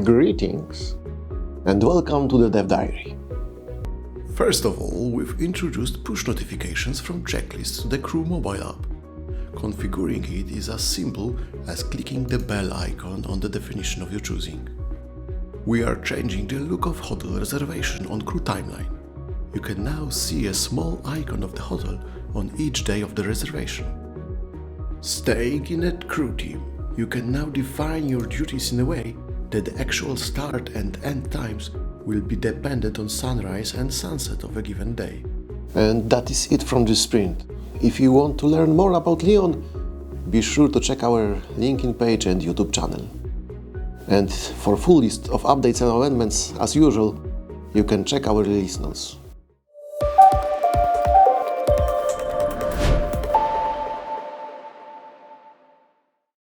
Greetings and welcome to the Dev Diary. First of all, we've introduced push notifications from checklists to the crew mobile app. Configuring it is as simple as clicking the bell icon on the definition of your choosing. We are changing the look of hotel reservation on crew timeline. You can now see a small icon of the hotel on each day of the reservation. Staying in a crew team, you can now define your duties in a way that the actual start and end times will be dependent on sunrise and sunset of a given day. And that is it from this sprint. If you want to learn more about Leon, be sure to check our LinkedIn page and YouTube channel. And for full list of updates and amendments, as usual, you can check our release notes.